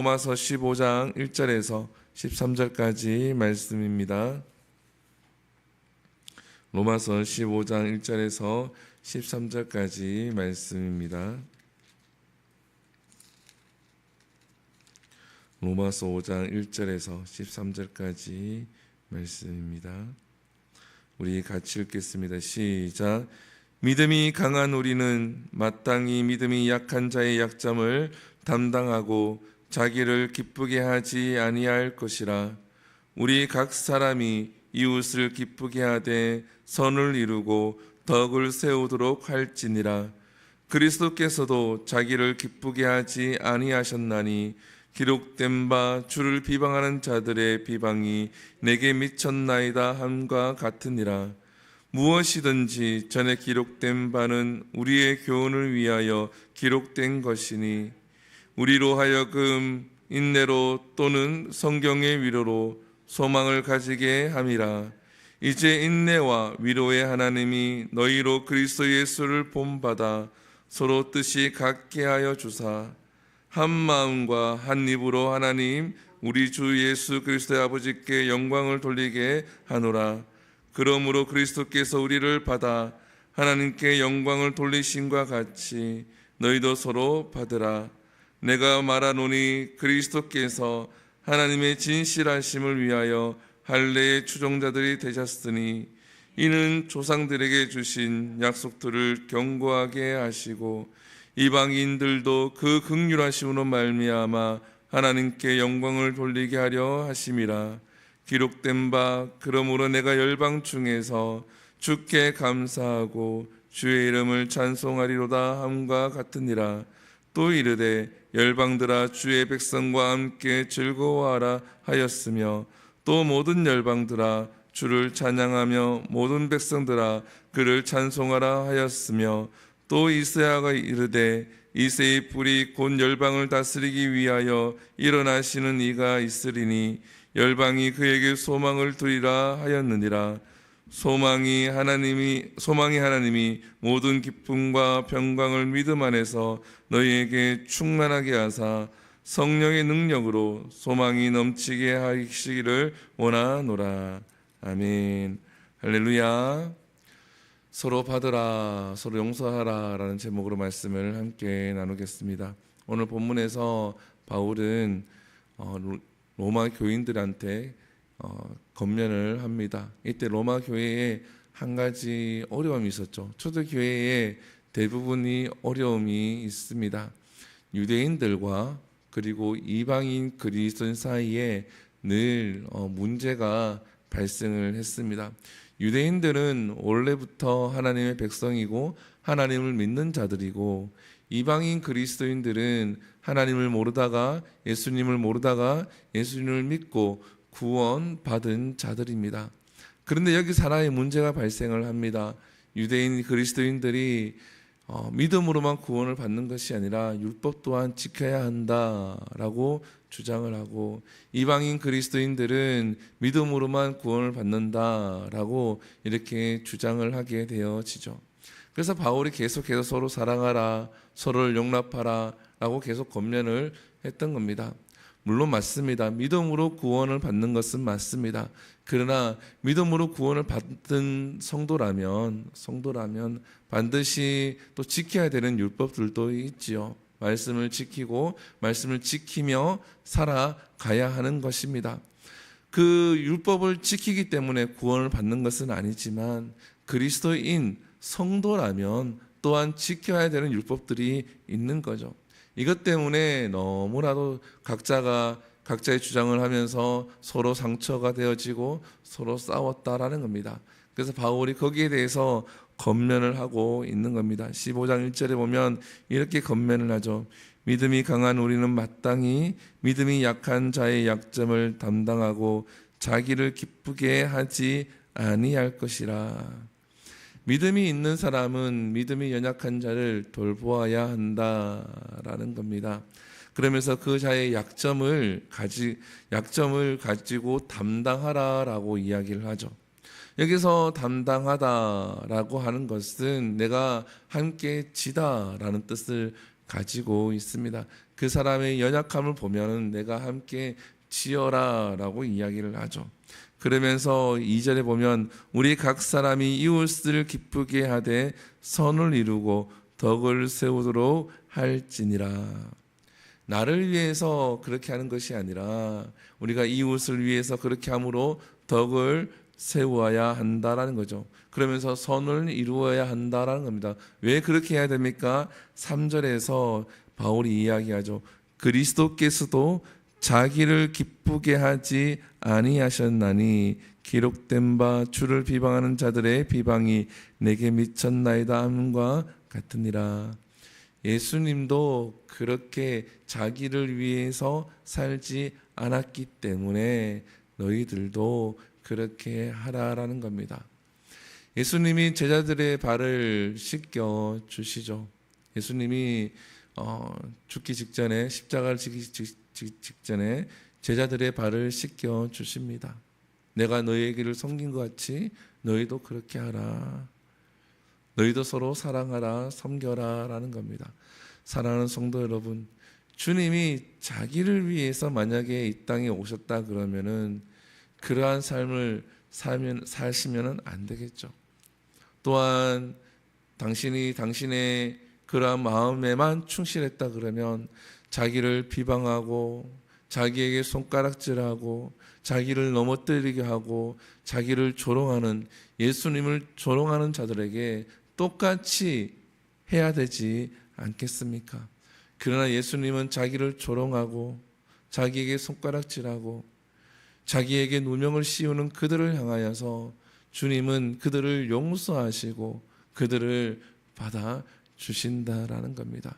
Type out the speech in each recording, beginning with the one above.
로마서 15장 1절에서 13절까지 말씀입니다. 로마서 15장 1절에서 13절까지 말씀입니다. 로마서 5장 1절에서 13절까지 말씀입니다. 우리 같이 읽겠습니다. 시작. 믿음이 강한 우리는 마땅히 믿음이 약한 자의 약점을 담당하고 자기를 기쁘게 하지 아니할 것이라. 우리 각 사람이 이웃을 기쁘게 하되 선을 이루고 덕을 세우도록 할지니라. 그리스도께서도 자기를 기쁘게 하지 아니하셨나니 기록된 바 주를 비방하는 자들의 비방이 내게 미쳤나이다 함과 같으니라. 무엇이든지 전에 기록된 바는 우리의 교훈을 위하여 기록된 것이니 우리로 하여금 인내로 또는 성경의 위로로 소망을 가지게 함이라. 이제 인내와 위로의 하나님이 너희로 그리스도 예수를 본받아 서로 뜻이 같게 하여 주사 한 마음과 한 입으로 하나님 우리 주 예수 그리스도의 아버지께 영광을 돌리게 하노라. 그러므로 그리스도께서 우리를 받아 하나님께 영광을 돌리심과 같이 너희도 서로 받으라. 내가 말하노니 그리스도께서 하나님의 진실하심을 위하여 할례의 추종자들이 되셨으니 이는 조상들에게 주신 약속들을 견고하게 하시고 이방인들도 그 긍휼하심으로 말미암아 하나님께 영광을 돌리게 하려 하심이라. 기록된 바 그러므로 내가 열방 중에서 주께 감사하고 주의 이름을 찬송하리로다 함과 같으니라. 또 이르되 열방들아 주의 백성과 함께 즐거워하라 하였으며 또 모든 열방들아 주를 찬양하며 모든 백성들아 그를 찬송하라 하였으며 또 이사야가 이르되 이새의 뿔이 곧 열방을 다스리기 위하여 일어나시는 이가 있으리니 열방이 그에게 소망을 두리라 하였느니라. 소망이 하나님이 모든 기쁨과 평강을 믿음 안에서 너희에게 충만하게 하사 성령의 능력으로 소망이 넘치게 하시기를 원하노라. 아멘. 할렐루야. 서로 받으라, 서로 용서하라 라는 제목으로 말씀을 함께 나누겠습니다. 오늘 본문에서 바울은 로마 교인들한테 권면을 합니다. 이때 로마 교회에 한 가지 어려움이 있었죠. 초대교회에 대부분이 어려움이 있습니다. 유대인들과 그리고 이방인 그리스도인 사이에 늘 문제가 발생을 했습니다. 유대인들은 원래부터 하나님의 백성이고 하나님을 믿는 자들이고 이방인 그리스도인들은 하나님을 모르다가 예수님을 믿고 구원받은 자들입니다. 그런데 여기서 하나의 문제가 발생을 합니다. 유대인 그리스도인들이 믿음으로만 구원을 받는 것이 아니라 율법 또한 지켜야 한다라고 주장을 하고 이방인 그리스도인들은 믿음으로만 구원을 받는다라고 이렇게 주장을 하게 되어지죠. 그래서 바울이 계속해서 서로 사랑하라, 서로를 용납하라 라고 계속 권면을 했던 겁니다. 물론 맞습니다. 믿음으로 구원을 받는 것은 맞습니다. 그러나 믿음으로 구원을 받은 성도라면 반드시 또 지켜야 되는 율법들도 있지요. 말씀을 지키고 말씀을 지키며 살아가야 하는 것입니다. 그 율법을 지키기 때문에 구원을 받는 것은 아니지만 그리스도인 성도라면 또한 지켜야 되는 율법들이 있는 거죠. 이것 때문에 너무나도 각자의 주장을 하면서 서로 상처가 되어지고 서로 싸웠다라는 겁니다. 그래서 바울이 거기에 대해서 권면을 하고 있는 겁니다. 15장 1절에 보면 이렇게 권면을 하죠. 믿음이 강한 우리는 마땅히 믿음이 약한 자의 약점을 담당하고 자기를 기쁘게 하지 아니할 것이라. 믿음이 있는 사람은 믿음이 연약한 자를 돌보아야 한다라는 겁니다. 그러면서 그 자의 약점을 가지고 담당하라라고 이야기를 하죠. 여기서 담당하다라고 하는 것은 내가 함께 지다라는 뜻을 가지고 있습니다. 그 사람의 연약함을 보면은 내가 함께 지어라라고 이야기를 하죠. 그러면서 2절에 보면 우리 각 사람이 이웃을 기쁘게 하되 선을 이루고 덕을 세우도록 할지니라. 나를 위해서 그렇게 하는 것이 아니라 우리가 이웃을 위해서 그렇게 함으로 덕을 세워야 한다라는 거죠. 그러면서 선을 이루어야 한다라는 겁니다. 왜 그렇게 해야 됩니까? 3절에서 바울이 이야기하죠. 그리스도께서도 자기를 기쁘게 하지 아니하셨나니 기록된 바 주를 비방하는 자들의 비방이 내게 미쳤나이다 함과 같으니라. 예수님도 그렇게 자기를 위해서 살지 않았기 때문에 너희들도 그렇게 하라라는 겁니다. 예수님이 제자들의 발을 씻겨 주시죠. 예수님이 죽기 직전에 십자가를 지기 직전에 제자들의 발을 씻겨 주십니다. 내가 너희에게를 섬긴 것 같이 너희도 그렇게 하라. 너희도 서로 사랑하라, 섬겨라 라는 겁니다. 사랑하는 성도 여러분, 주님이 자기를 위해서 만약에 이 땅에 오셨다 그러면은 그러한 삶을 사시면은 안 되겠죠. 또한 당신이 당신의 그러한 마음에만 충실했다 그러면 자기를 비방하고 자기에게 손가락질하고 자기를 넘어뜨리게 하고 자기를 조롱하는, 예수님을 조롱하는 자들에게 똑같이 해야 되지 않겠습니까? 그러나 예수님은 자기를 조롱하고 자기에게 손가락질하고 자기에게 누명을 씌우는 그들을 향하여서 주님은 그들을 용서하시고 그들을 받아 주신다라는 겁니다.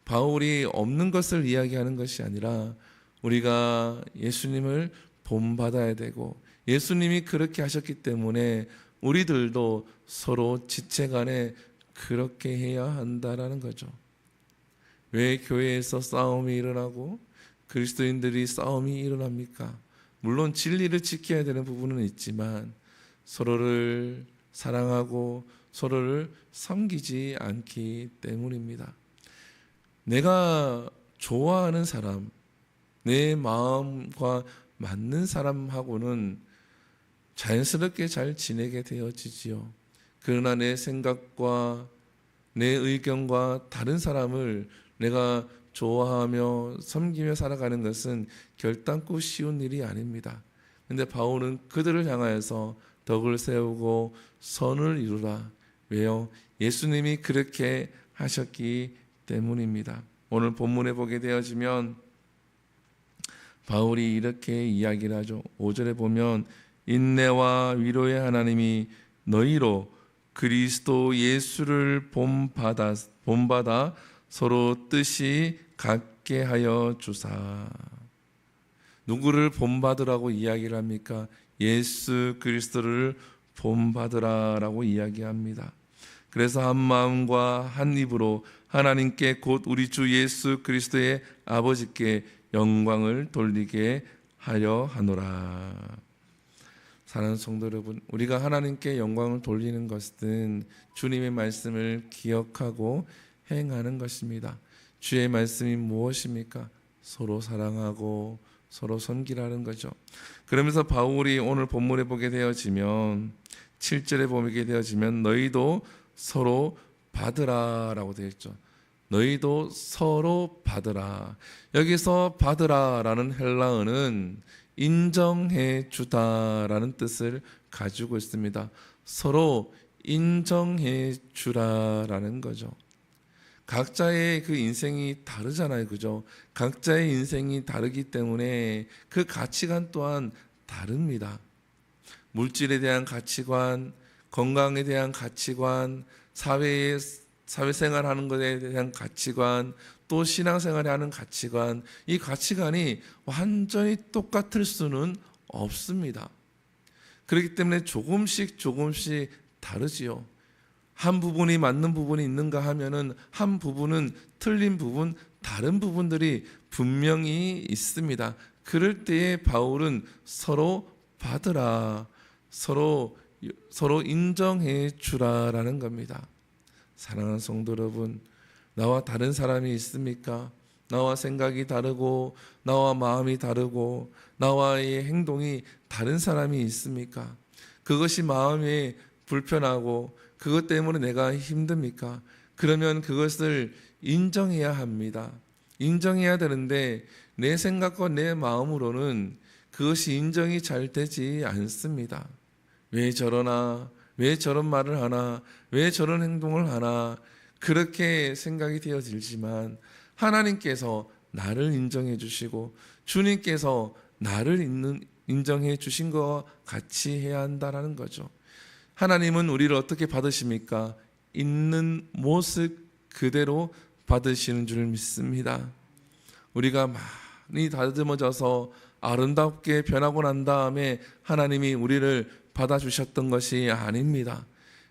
바울이 없는 것을 이야기하는 것이 아니라 우리가 예수님을 본받아야 되고 예수님이 그렇게 하셨기 때문에 우리들도 서로 지체간에 그렇게 해야 한다라는 거죠. 왜 교회에서 싸움이 일어나고 그리스도인들이 싸움이 일어납니까? 물론 진리를 지켜야 되는 부분은 있지만 서로를 사랑하고 서로를 섬기지 않기 때문입니다. 내가 좋아하는 사람, 내 마음과 맞는 사람하고는 자연스럽게 잘 지내게 되어지지요. 그러나 내 생각과 내 의견과 다른 사람을 내가 좋아하며 섬기며 살아가는 것은 결단코 쉬운 일이 아닙니다. 그런데 바울은 그들을 향하여서 덕을 세우고 선을 이루라. 왜요? 예수님이 그렇게 하셨기 때문입니다. 오늘 본문에 보게 되어지면 바울이 이렇게 이야기를 하죠. 5절에 보면 인내와 위로의 하나님이 너희로 그리스도 예수를 본받아 서로 뜻이 같게 하여 주사. 누구를 본받으라고 이야기를 합니까? 예수 그리스도를 본받으라라고 이야기합니다. 그래서 한 마음과 한 입으로 하나님께 곧 우리 주 예수 그리스도의 아버지께 영광을 돌리게 하려 하노라. 사랑하는 성도 여러분, 우리가 하나님께 영광을 돌리는 것은 주님의 말씀을 기억하고 행하는 것입니다. 주의 말씀이 무엇입니까? 서로 사랑하고 서로 섬기라는 거죠. 그러면서 바울이 오늘 본문에 보게 되어지면 7절에 보게 되어지면 너희도 서로 받으라라고 되어 있죠. 너희도 서로 받으라. 여기서 받으라라는 헬라어는 인정해 주다라는 뜻을 가지고 있습니다. 서로 인정해 주라라는 거죠. 각자의 그 인생이 다르잖아요. 그죠? 각자의 인생이 다르기 때문에 그 가치관 또한 다릅니다. 물질에 대한 가치관, 건강에 대한 가치관, 사회생활하는 것에 대한 가치관, 또 신앙생활에 하는 가치관, 이 가치관이 완전히 똑같을 수는 없습니다. 그렇기 때문에 조금씩 다르지요. 한 부분이 맞는 부분이 있는가 하면은 한 부분은 틀린 부분, 다른 부분들이 분명히 있습니다. 그럴 때에 바울은 서로 받으라, 서로 인정해 주라라는 겁니다. 사랑하는 성도 여러분, 나와 다른 사람이 있습니까? 나와 생각이 다르고 나와 마음이 다르고 나와의 행동이 다른 사람이 있습니까? 그것이 마음이 불편하고 그것 때문에 내가 힘듭니까? 그러면 그것을 인정해야 합니다. 인정해야 되는데 내 생각과 내 마음으로는 그것이 인정이 잘 되지 않습니다. 왜 저러나? 왜 저런 말을 하나? 왜 저런 행동을 하나? 그렇게 생각이 되어지지만 하나님께서 나를 인정해 주시고 주님께서 나를 인정해 주신 것과 같이 해야 한다라는 거죠. 하나님은 우리를 어떻게 받으십니까? 있는 모습 그대로 받으시는 줄 믿습니다. 우리가 많이 다듬어져서 아름답게 변하고 난 다음에 하나님이 우리를 받아주셨던 것이 아닙니다.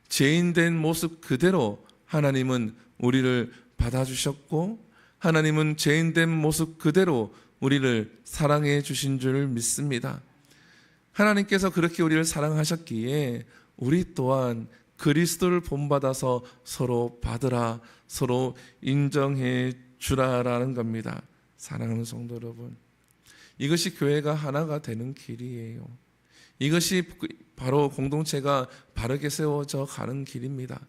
죄인된 모습 그대로 하나님은 우리를 받아주셨고 하나님은 죄인된 모습 그대로 우리를 사랑해 주신 줄 믿습니다. 하나님께서 그렇게 우리를 사랑하셨기에 우리 또한 그리스도를 본받아서 서로 받으라, 서로 인정해 주라라는 겁니다. 사랑하는 성도 여러분, 이것이 교회가 하나가 되는 길이에요. 이것이 바로 공동체가 바르게 세워져 가는 길입니다.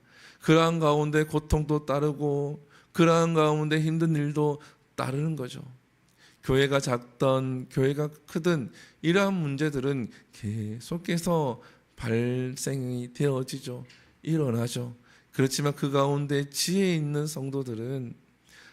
그러한 가운데 고통도 따르고 그러한 가운데 힘든 일도 따르는 거죠. 교회가 작든 교회가 크든 이러한 문제들은 계속해서 발생이 되어지죠. 일어나죠. 그렇지만 그 가운데 지혜 있는 성도들은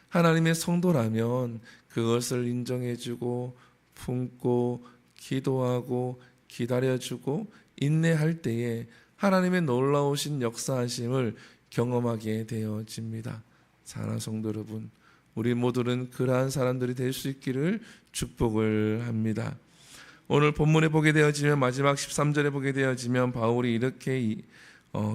하나님의 성도라면 그것을 인정해주고 품고 기도하고 기다려주고 인내할 때에 하나님의 놀라우신 역사하심을 경험하게 되어집니다. 사랑하는 성도 여러분, 우리 모두는 그러한 사람들이 될 수 있기를 축복을 합니다. 오늘 본문에 보게 되어지면 마지막 13절에 보게 되어지면 바울이 이렇게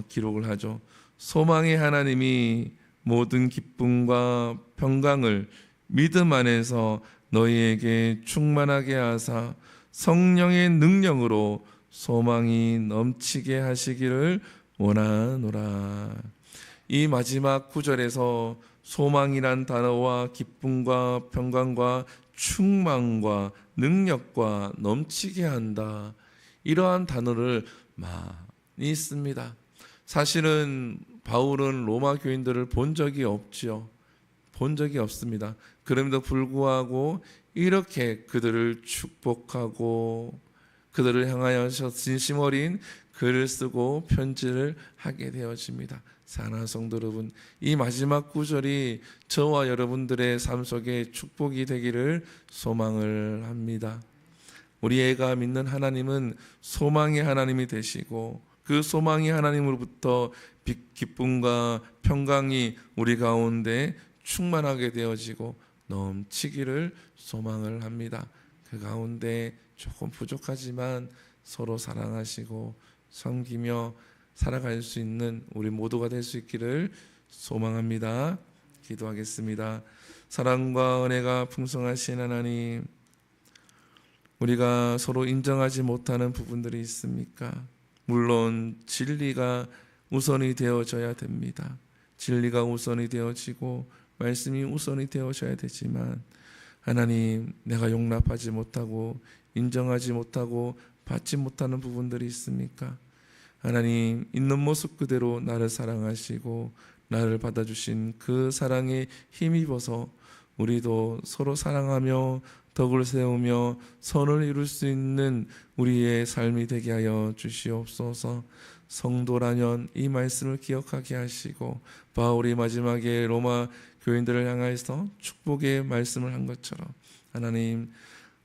기록을 하죠. 소망의 하나님이 모든 기쁨과 평강을 믿음 안에서 너희에게 충만하게 하사 성령의 능력으로 소망이 넘치게 하시기를 원하노라. 이 마지막 구절에서 소망이란 단어와 기쁨과 평강과 충만과 능력과 넘치게 한다, 이러한 단어를 많이 씁니다. 사실은 바울은 로마 교인들을 본 적이 없지요. 본 적이 없습니다. 그럼에도 불구하고 이렇게 그들을 축복하고 그들을 향하여서 진심 어린 글을 쓰고 편지를 하게 되어집니다. 사랑하는 성도 여러분, 이 마지막 구절이 저와 여러분들의 삶 속에 축복이 되기를 소망을 합니다. 우리 애가 믿는 하나님은 소망의 하나님이 되시고 그 소망의 하나님으로부터 기쁨과 평강이 우리 가운데 충만하게 되어지고 넘치기를 소망을 합니다. 그 가운데 조금 부족하지만 서로 사랑하시고 섬기며 살아갈 수 있는 우리 모두가 될 수 있기를 소망합니다. 기도하겠습니다. 사랑과 은혜가 풍성하신 하나님, 우리가 서로 인정하지 못하는 부분들이 있습니까? 물론 진리가 우선이 되어져야 됩니다. 진리가 우선이 되어지고 말씀이 우선이 되어져야 되지만 하나님, 내가 용납하지 못하고 인정하지 못하고 받지 못하는 부분들이 있습니까? 하나님, 있는 모습 그대로 나를 사랑하시고 나를 받아주신 그 사랑에 힘입어서 우리도 서로 사랑하며 덕을 세우며 선을 이룰 수 있는 우리의 삶이 되게 하여 주시옵소서. 성도라면 이 말씀을 기억하게 하시고 바울이 마지막에 로마 교인들을 향해서 축복의 말씀을 한 것처럼 하나님,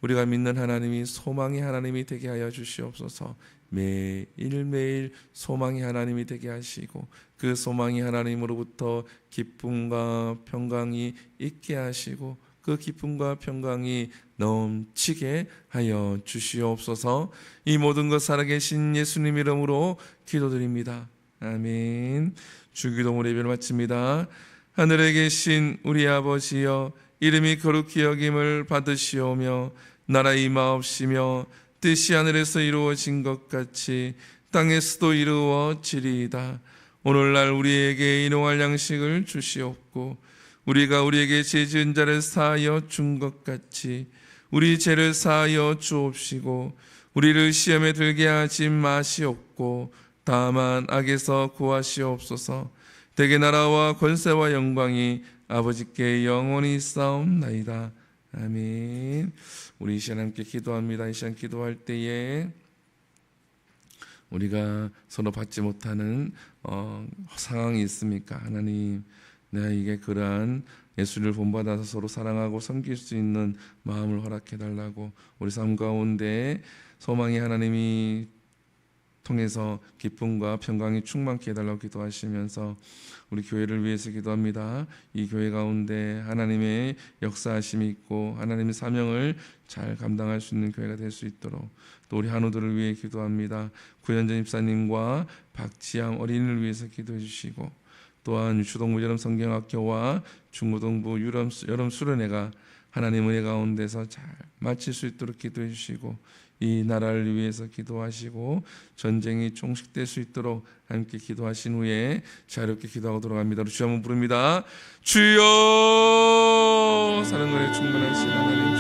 우리가 믿는 하나님이 소망의 하나님이 되게 하여 주시옵소서. 매일매일 소망의 하나님이 되게 하시고 그 소망의 하나님으로부터 기쁨과 평강이 있게 하시고 그 기쁨과 평강이 넘치게 하여 주시옵소서. 이 모든 것 살아계신 예수님 이름으로 기도드립니다. 아멘. 주기도문 예배를 마칩니다. 하늘에 계신 우리 아버지여, 이름이 거룩히 여김을 받으시오며 나라 임하옵시며 뜻이 하늘에서 이루어진 것 같이 땅에서도 이루어지리이다. 오늘날 우리에게 일용할 양식을 주시옵고 우리가 우리에게 죄 지은 자를 사하여 준 것 같이 우리 죄를 사하여 주옵시고 우리를 시험에 들게 하지 마시옵고 다만 악에서 구하시옵소서. 대개 나라와 권세와 영광이 아버지께 영원히 있사옵나이다. 아멘. 우리 이 시간 함께 기도합니다. 이 시간 기도할 때에 우리가 서로 받지 못하는 상황이 있습니까? 하나님, 내가 이게 그러한 예수를 본받아서 서로 사랑하고 섬길 수 있는 마음을 허락해 달라고, 우리 삶 가운데 소망이 하나님이 통해서 기쁨과 평강이 충만케 해달라고 기도하시면서 우리 교회를 위해서 기도합니다. 이 교회 가운데 하나님의 역사하심이 있고 하나님의 사명을 잘 감당할 수 있는 교회가 될 수 있도록, 또 우리 한우들을 위해 기도합니다. 구현전 입사님과 박지암 어린이를 위해서 기도해 주시고, 또한 유초동부 여름 성경학교와 중고등부 여름 수련회가 하나님 은혜 가운데서 잘 마칠 수 있도록 기도해 주시고, 이 나라를 위해서 기도하시고 전쟁이 종식될 수 있도록 함께 기도하신 후에 자유롭게 기도하고 돌아갑니다. 주여 한번 부릅니다. 주여, 사랑과 충만하신 하나님,